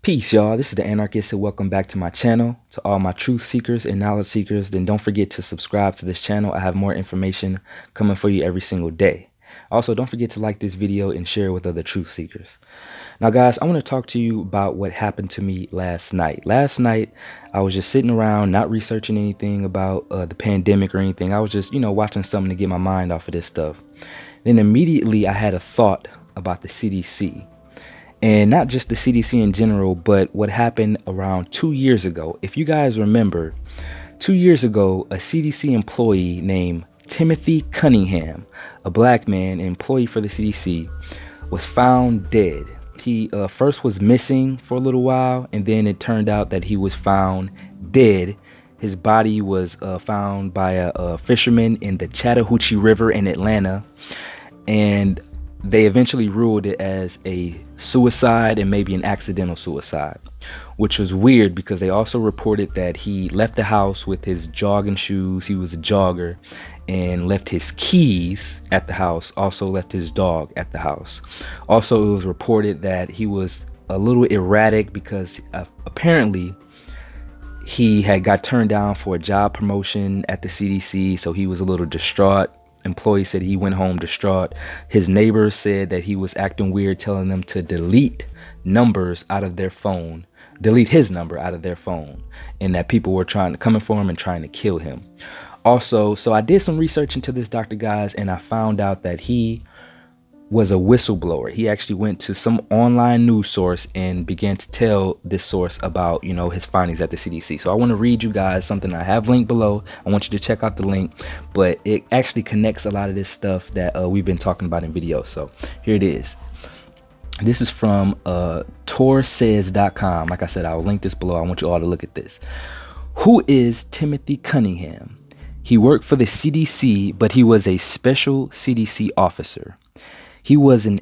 Peace, y'all. This is the Anarchist, and welcome back to my channel. To all my truth seekers and knowledge seekers, then don't forget to subscribe to this channel. I have more information coming for you every single day. Also, don't forget to like this video and share it with other truth seekers. Now, guys, I want to talk to you about what happened to me last night. Last night, I was just sitting around, not researching anything about the pandemic or anything. I was just, watching something to get my mind off of this stuff. Then immediately, I had a thought about the CDC. And not just the CDC in general, but what happened around 2 years ago. If you guys remember, 2 years ago, a CDC employee named Timothy Cunningham, a black man, an employee for the CDC, was found dead. He first was missing for a little while, and then it turned out that he was found dead. His body was found by a fisherman in the Chattahoochee River in Atlanta, and they eventually ruled it as a suicide and maybe an accidental suicide, which was weird because they also reported that he left the house with his jogging shoes. He was a jogger, and left his keys at the house, also left his dog at the house. Also, it was reported that he was a little erratic because apparently he had got turned down for a job promotion at the CDC, so he was a little distraught. Employee said he went home distraught. His neighbors said that he was acting weird, telling them to delete numbers out of their phone, delete his number out of their phone, and that people were coming for him and trying to kill him. Also, so I did some research into this doctor, guys, and I found out that he was a whistleblower. He actually went to some online news source and began to tell this source about, his findings at the CDC. So I want to read you guys something I have linked below. I want you to check out the link, but it actually connects a lot of this stuff that we've been talking about in videos. So here it is. This is from torsays.com. Like I said, I'll link this below. I want you all to look at this. Who is Timothy Cunningham? He worked for the CDC, but he was a special CDC officer. He was an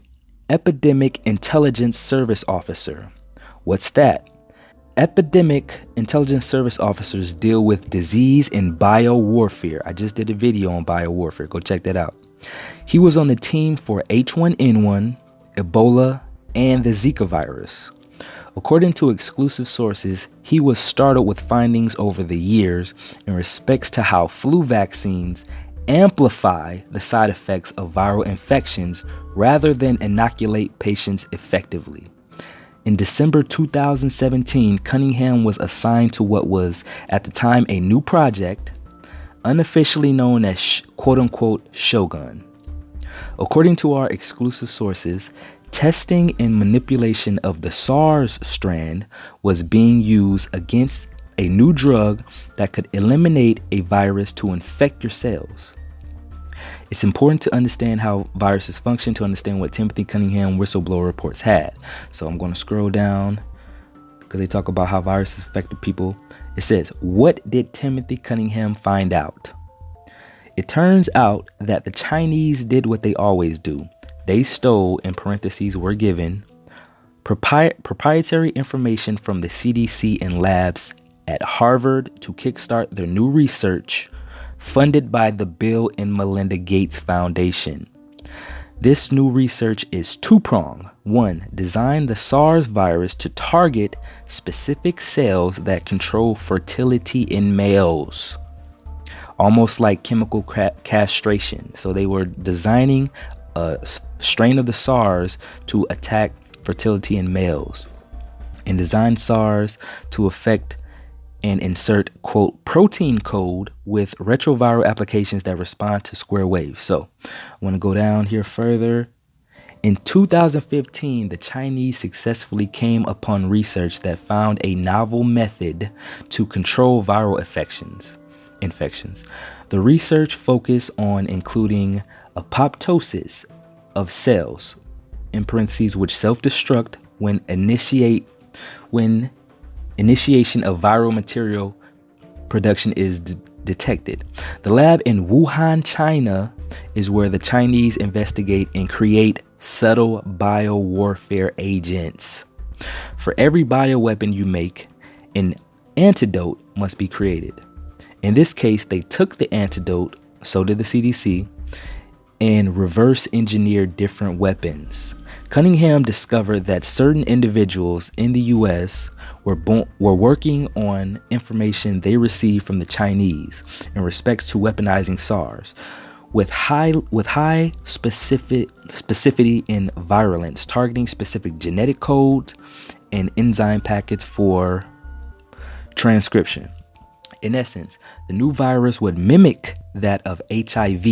Epidemic Intelligence Service Officer. What's that? Epidemic Intelligence Service Officers deal with disease and biowarfare. I just did a video on biowarfare. Go check that out. He was on the team for H1N1, Ebola, and the Zika virus. According to exclusive sources, he was startled with findings over the years in respects to how flu vaccines amplify the side effects of viral infections rather than inoculate patients effectively. In December 2017, Cunningham was assigned to what was at the time a new project, unofficially known as quote-unquote Shogun. According to our exclusive sources, testing and manipulation of the SARS strand was being used against a new drug that could eliminate a virus to infect your cells. It's important to understand how viruses function to understand what Timothy Cunningham whistleblower reports had. So I'm going to scroll down because they talk about how viruses affected people. It says, what did Timothy Cunningham find out? It turns out that the Chinese did what they always do. They stole, in parentheses, were given, proprietary information from the CDC and labs at Harvard to kickstart their new research funded by the Bill and Melinda Gates Foundation. This new research is two-pronged. One, design the SARS virus to target specific cells that control fertility in males, almost like chemical castration. So they were designing a strain of the SARS to attack fertility in males, and designed SARS to affect and insert, quote, protein code with retroviral applications that respond to square waves. So I want to go down here further. In 2015, the Chinese successfully came upon research that found a novel method to control viral infections. The research focused on including apoptosis of cells, in parentheses, which self-destruct when initiation of viral material production is detected. The lab in Wuhan, China, is where the Chinese investigate and create subtle biowarfare agents. For every bioweapon you make, an antidote must be created. In this case, they took the antidote, so did the CDC, and reverse engineer different weapons. Cunningham discovered that certain individuals in the US were working on information they received from the Chinese in respect to weaponizing SARS with high specificity in virulence, targeting specific genetic codes and enzyme packets for transcription. In essence, the new virus would mimic that of HIV,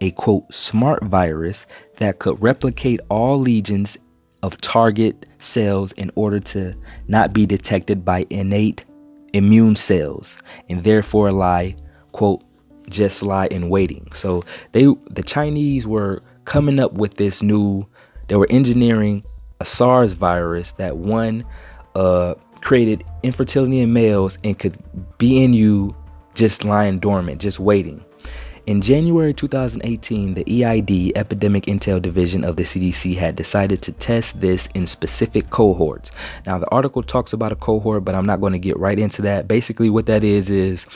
a quote smart virus that could replicate all legions of target cells in order to not be detected by innate immune cells and therefore lie in waiting. So the Chinese were coming up with this they were engineering a SARS virus that created infertility in males and could be in you just lying dormant, just waiting. In January 2018, the EID, Epidemic Intel Division of the CDC, had decided to test this in specific cohorts. Now, the article talks about a cohort, but I'm not going to get right into that. Basically, what that is the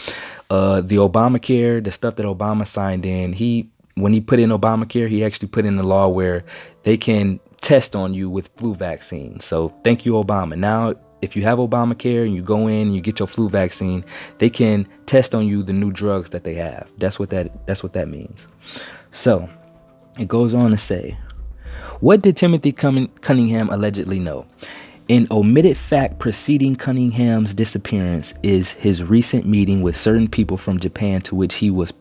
Obamacare, the stuff that Obama signed in. When he put in Obamacare, he actually put in a law where they can test on you with flu vaccine. So thank you, Obama. Now, if you have Obamacare and you go in and you get your flu vaccine, they can test on you the new drugs that they have. That's what that means. So it goes on to say, what did Timothy Cunningham allegedly know? An omitted fact preceding Cunningham's disappearance is his recent meeting with certain people from Japan, to which he was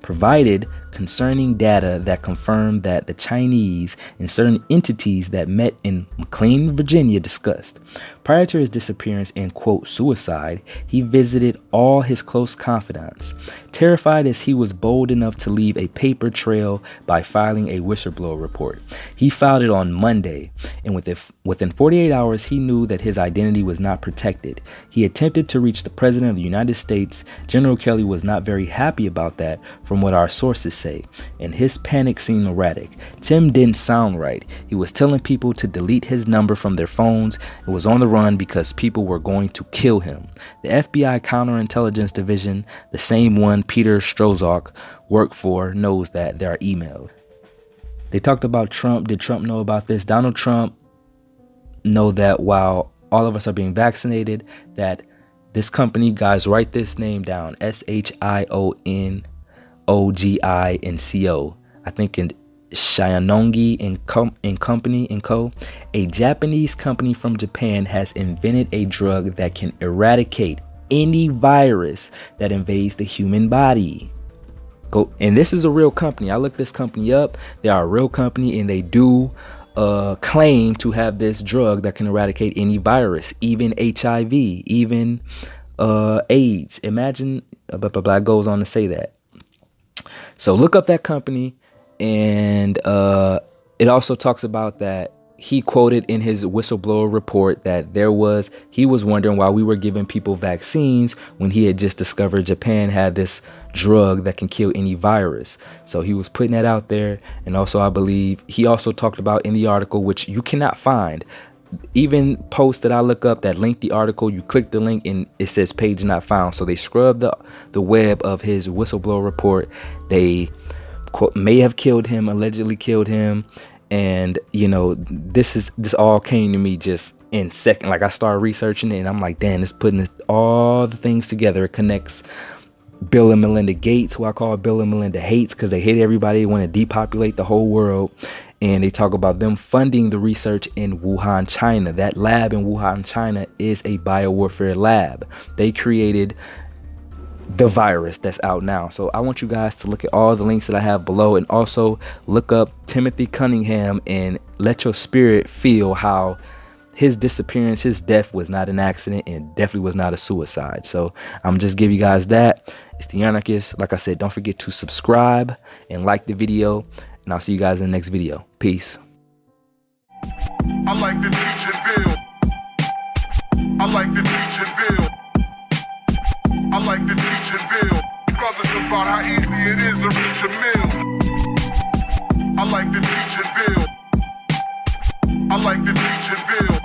provided concerning data that confirmed that the Chinese and certain entities that met in McLean, Virginia discussed. Prior to his disappearance and quote suicide, he visited all his close confidants. Terrified as he was bold enough to leave a paper trail by filing a whistleblower report. He filed it on Monday, and within 48 hours he knew that his identity was not protected. He attempted to reach the President of the United States. General Kelly was not very happy about that, from what our sources say, and his panic seemed erratic. Tim didn't sound right. He was telling people to delete his number from their phones and was on the run because people were going to kill him. The FBI Counterintelligence Division, the same one Peter Strzok worked for, knows that there are emails. They talked about Trump. Did Trump know about this? Donald Trump know that while all of us are being vaccinated, that this company, guys, write this name down, SHIONOGINCO, I think in Shionongi and Company & Co., a Japanese company from Japan, has invented a drug that can eradicate any virus that invades the human body. And this is a real company. I looked this company up. They are a real company, and they do claim to have this drug that can eradicate any virus, even HIV, even AIDS. Imagine, blah, blah, blah, goes on to say that. So look up that company, and it also talks about that he quoted in his whistleblower report that he was wondering why we were giving people vaccines when he had just discovered Japan had this drug that can kill any virus. So he was putting that out there. And also, I believe he also talked about in the article, which you cannot find, even posts that I look up that link the article, you click the link and it says page not found. So they scrubbed the web of his whistleblower report. They may have killed him, allegedly killed him. And, you know, this all came to me just in second. Like, I started researching it and I'm like, damn, it's putting all the things together. It connects Bill and Melinda Gates, who I call Bill and Melinda Hates, because they hate everybody. They want to depopulate the whole world. And they talk about them funding the research in Wuhan, China. That lab in Wuhan, China is a biowarfare lab. They created the virus that's out now. So I want you guys to look at all the links that I have below, and also look up Timothy Cunningham and let your spirit feel how his disappearance, his death was not an accident and definitely was not a suicide. So I'm just giving you guys that. It's the Anarchist. Like I said, don't forget to subscribe and like the video, and I'll see you guys in the next video. Peace. I like to teach and build. I like to teach and build. I like to teach and build. Brothers about how easy it is to reach a mill. I like to teach and build. I like to teach and build.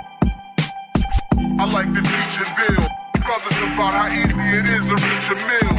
I like to teach and build. Brothers about how easy it is to reach a mill.